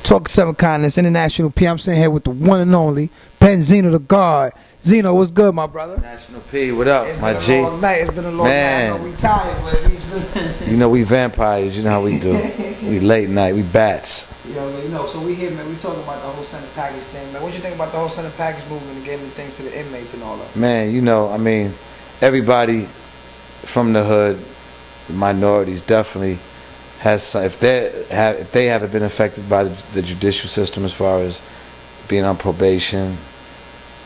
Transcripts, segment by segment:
Talk Seven Continents International P. I'm sitting here with the one and only Benzino the God. Zeno, what's good, my brother? National P, what up, It's my been G? a long night. It's been a long night. I know we tired, but it's been... You know we vampires. You know how we do. We late night. We bats. You know, so we here, man. We talking about the whole sender package thing, man. What you think about the whole sender package movement and getting the things to the inmates and all that? Man, you know, I mean, everybody from the hood, the minorities definitely has some, if they haven't been affected by the judicial system as far as being on probation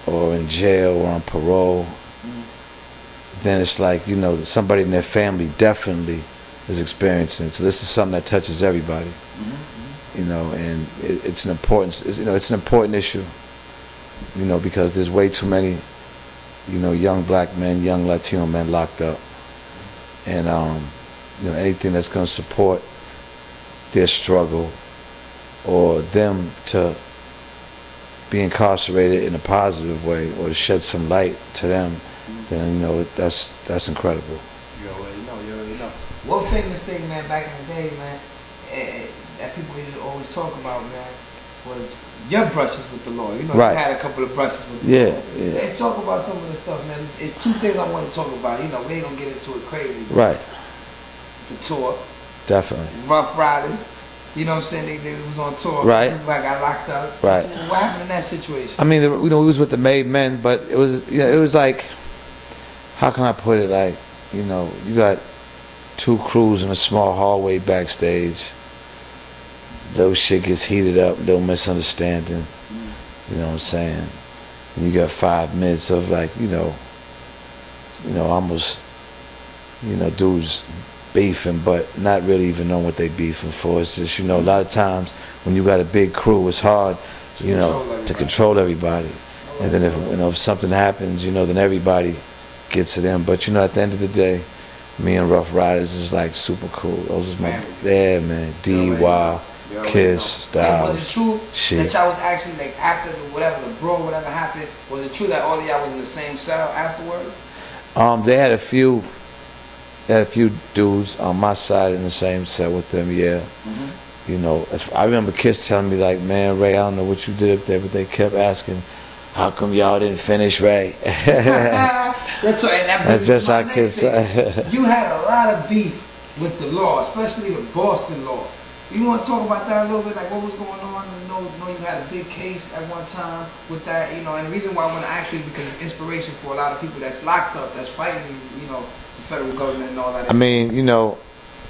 or in jail or on parole, then it's like, you know, somebody in their family definitely is experiencing it. So this is something that touches everybody, you know, and it's an important, it's an important issue, you know, because there's way too many, you know, young black men, young Latino men locked up, and you know, anything that's going to support their struggle or them to be incarcerated in a positive way or to shed some light to them, then, you know, that's incredible. You already know. One famous thing, man, back in the day, man, that people used to always talk about, man, was your brushes with the law. You know, right. You had a couple of brushes with the law. Yeah. Let's talk about some of the stuff, man. It's two things I want to talk about. You know, we ain't gonna get into it crazy. Right. The tour. Definitely. Rough Riders. You know what I'm saying? They was on tour. Right. Everybody got locked up. Right. What happened in that situation? I mean, you know, we was with the Made Men, but it was, you know, it was like, how can I put it? Like, you know, you got two crews in a small hallway backstage. Little shit gets heated up, little misunderstanding. You know what I'm saying? And you got 5 minutes of like, you know, almost, you know, dudes beefing, but not really even knowing what they beefing for. It's just, you know, a lot of times when you got a big crew, it's hard, you know, to control everybody. And then if something happens, you know, then everybody gets it in. But, you know, at the end of the day, me and Rough Riders is like super cool. Those was my, yeah, man, D.Y., Kiss, Styles. And was it true that y'all was actually, like, after the brawl, whatever happened, was it true that all of y'all was in the same cell afterward? They had a few dudes on my side in the same cell with them, yeah. You know, I remember Kiss telling me, like, man, Ray, I don't know what you did up there, but they kept asking, how come y'all didn't finish Ray? That's right. That's just how Kiss said. You had a lot of beef with the law, especially the Boston law. You want to talk about that a little bit, like what was going on? I know you had a big case at one time with that, you know, and the reason why I want to ask you is because it's inspiration for a lot of people that's locked up, that's fighting, you know, the federal government and all that. I mean, you know,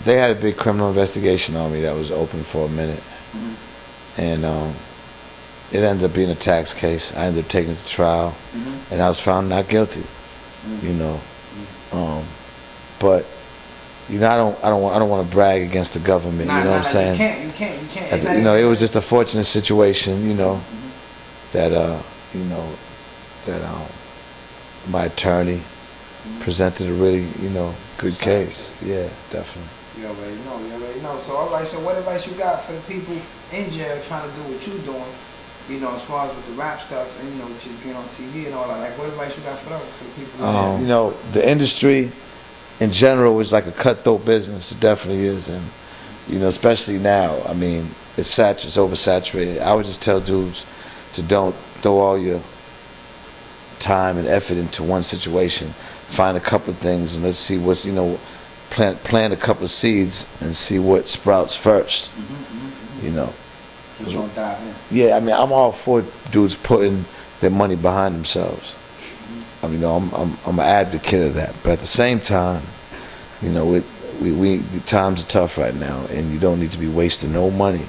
they had a big criminal investigation on me that was open for a minute. And it ended up being a tax case. I ended up taking it to trial, and I was found not guilty, you know. But, you know, I don't want to brag against the government. You know what I'm saying? You can't. You know, it was just a fortunate situation. You know, that my attorney presented a really, you know, good case. Yeah, definitely. You already know. So, all right. So, what advice you got for the people in jail trying to do what you're doing? You know, as far as with the rap stuff and, you know, just being on TV and all that. Like, what advice you got for them, for the people? You know, the industry in general is like a cutthroat business. It definitely is, and you know, especially now. I mean, it's oversaturated. I would just tell dudes to don't throw all your time and effort into one situation. Find a couple of things and let's see what's, you know, plant a couple of seeds and see what sprouts first. You know. Just don't dive in. Yeah, I mean, I'm all for dudes putting their money behind themselves. I mean, I'm an advocate of that, but at the same time, you know, the times are tough right now, and you don't need to be wasting no money.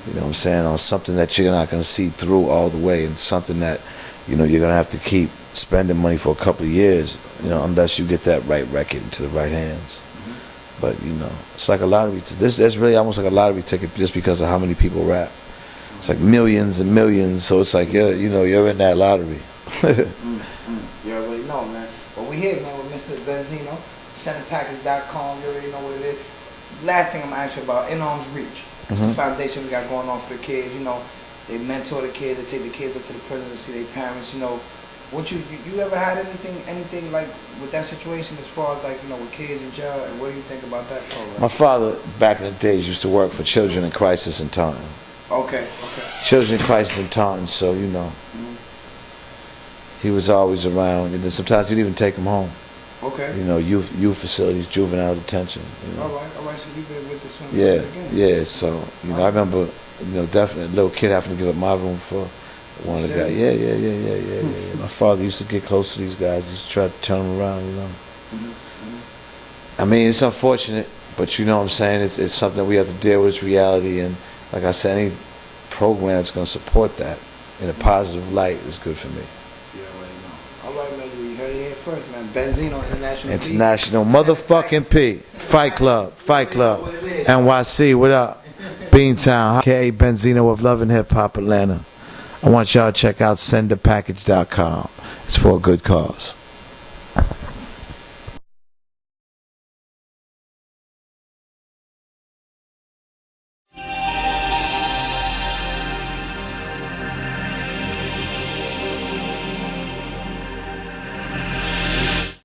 You know what I'm saying, on something that you're not going to see through all the way, and something that, you know, you're going to have to keep spending money for a couple of years, you know, unless you get that right record into the right hands. But you know, it's like a lottery. This is really almost like a lottery ticket, just because of how many people rap. It's like millions and millions, so it's like you're in that lottery. You already know, man. Well, we here, man, with Mr. Benzino, sendapackage.com. You already know what it is. Last thing I'm gonna ask you about, In Arms Reach. It's the foundation we got going on for the kids. You know, they mentor the kids, they take the kids up to the prison to see their parents. You know, what you ever had anything like with that situation as far as, like, you know, with kids in jail, and what do you think about that program? My father, back in the days, used to work for children in crisis and time. Okay. Children in Crisis in Taunton, so, you know. He was always around, and then sometimes he'd even take him home. Okay. You know, youth facilities, juvenile detention. You know. All right. So you've been with this one. Yeah. So I remember, definitely a little kid having to give up my room for one of the guys. Yeah. My father used to get close to these guys. He used to try to turn them around. I mean, it's unfortunate, but you know what I'm saying. It's something that we have to deal with. It's reality, and like I said, any program that's going to support that in a positive light is good for me. All right, man, you heard it here first, man. Benzino International motherfucking P. Fight Club. NYC, what up? Beantown, aka Benzino of Love and Hip Hop Atlanta. I want y'all to check out sendapackage.com. It's for a good cause.